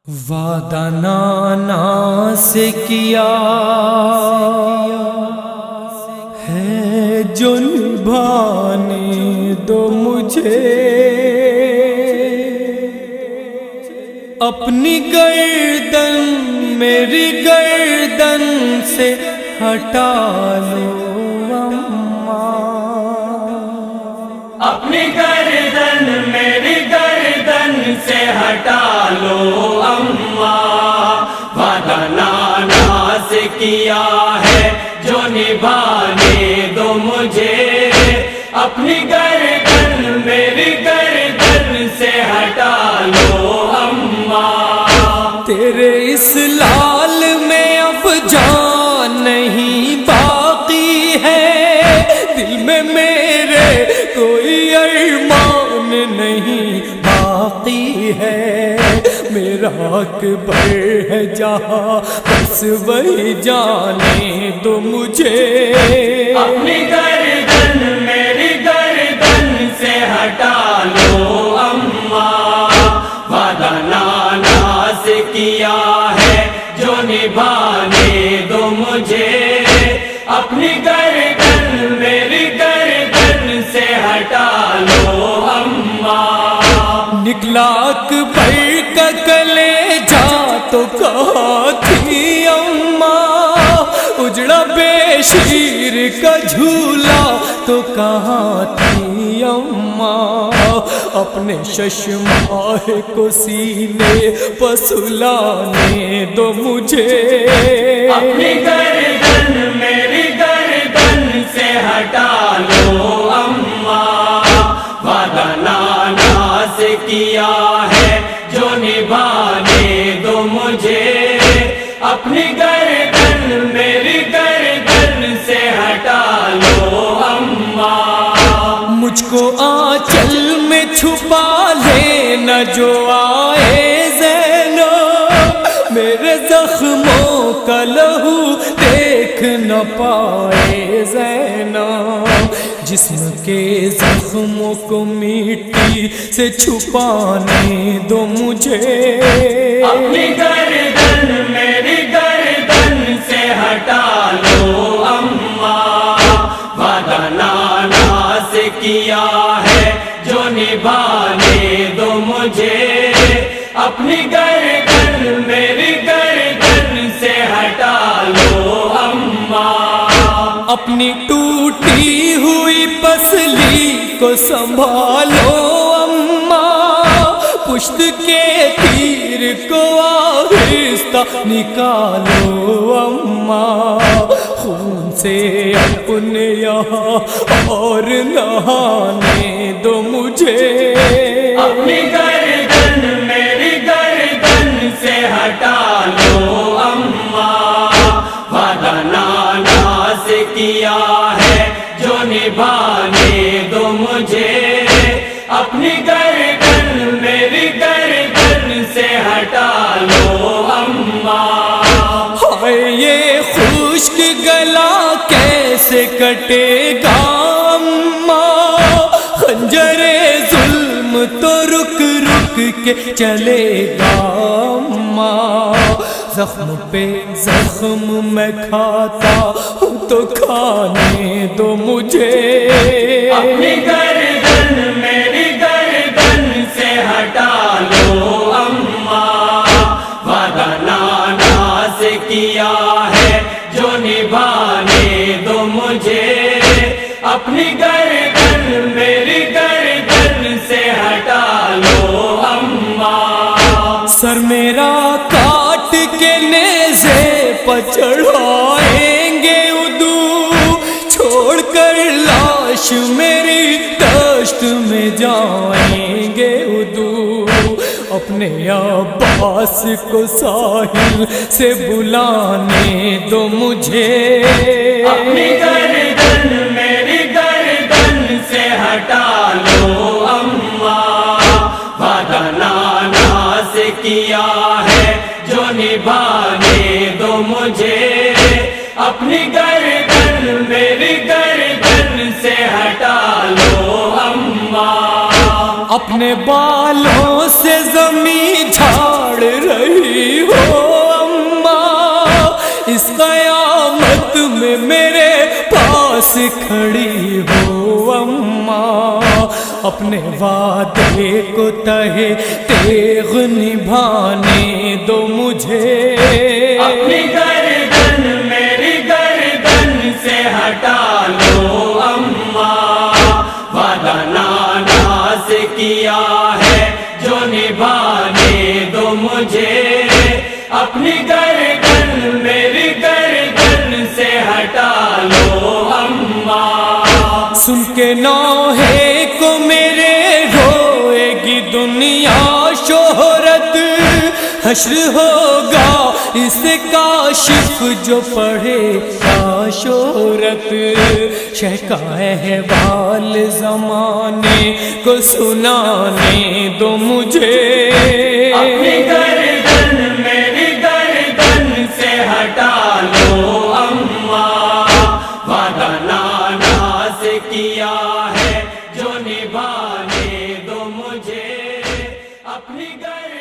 وعدہ نانا سے کیا ہے جو نبھانے دو مجھے، اپنی گردن میری گردن سے ہٹا لو اماں، اپنی گردن میری گردن سے ہٹا لو اماں، وعدہ نانا سے کیا ہے جو نبھانے دو مجھے، اپنی گردن میری گردن سے ہٹا لو اماں۔ تیرے اس لال میں اب جان نہیں باقی ہے، دل میں میرے کوئی ارمان نہیں باقی ہے، میرا اکبر ہے جہاں بس وہی جانے دو مجھے، اپنی گردن میری گردن سے ہٹا لو اماں، وعدہ نانا سے کیا ہے جو نبھانے دو مجھے، اپنی گردن میری گردن سے ہٹا لو اماں۔ نکلا اکبر کا کلیجہ تو کہاں تھی اماں، اجڑا بے شیر کا جھولا تو کہاں تھی اماں، اپنے ششماہ کو سینے پسلانے دو مجھے، اپنی گردن میری گردن سے ہٹا لو اماں، وعدہ نانا سے کیا ہے جو نبھانے دو مجھے، اپنی گردن میری گردن سے ہٹا لو اماں۔ مجھ کو آنچل میں چھپا لینا جو آئے زینب، میرے زخموں کا لہو دیکھ نہ پائے زینب، جسم کے زخموں کو مٹی سے چھپانے دو مجھے، اپنی گردن میری گردن سے ہٹا لو اماں، وعدہ نانا سے کیا ہے جو نبھانے دو مجھے، اپنی گردن میری گردن سے ہٹا لو اماں۔ اپنی ٹوٹی ہوئی پسلی کو سنبھالو اماں، پشت کے تیر کو آہستہ نکالو اماں، خون سے اپنے یہاں اور نہانے دو مجھے، اپنی گردن میری گردن سے ہٹا لو اماں، وعدہ نانا سے کیا ہے جو نبھانے دو مجھے، اپنی گردن میری گردن سے ہٹا لو اماں۔ ہائے یہ خشک گلا کیسے کٹے گا اماں، خنجر ظلم تو رک رک کے چلے گا اماں، زخم پہ زخم میں کھاتا ہوں تو کھانے دو مجھے، اپنی گردن میری گردن سے ہٹا لو اماں، وعدہ نانا سے کیا ہے جو نبھانے دو مجھے، اپنی گردن میری گردن سے ہٹا لو اماں۔ سر میرا کاٹ کے نیزے پر چڑھائیں گے ادو، چھوڑ کر لاش میری دشت میں جائیں گے ادو، اپنے عباس کو ساحل سے بلانے دو مجھے، اپنی گردن میری گردن سے ہٹا لو اماں، وعدہ نانا سے کیا ہے جو نبھانے دو مجھے، اپنی گردن میری گردن سے ہٹا لو اماں۔ اپنے بالوں سے زمین جھاڑ رہی ہو اماں، اس قیامت میں میرے پاس کھڑی ہو اماں، اپنے وعدے کو تہے تیغ نبھانے دو مجھے، اپنی گردن میری گردن سے ہٹا لو اماں، وعدہ نانا سے کیا ہے جو نبھانے دو مجھے، اپنی گردن میری گردن سے ہٹا لو اماں، سن کے نوحے کو میرے روئے گی دنیا، شہرت حشر ہوگا اس کاشف جو پڑھے گا شہرت، شہ کا احوال زمانے کو سنانے دو مجھے، اپنی گردن میری گردن سے ہٹا لو اماں، وعدہ نانا سے کیا ہے جو نبھانے دو مجھے، اپنی گردن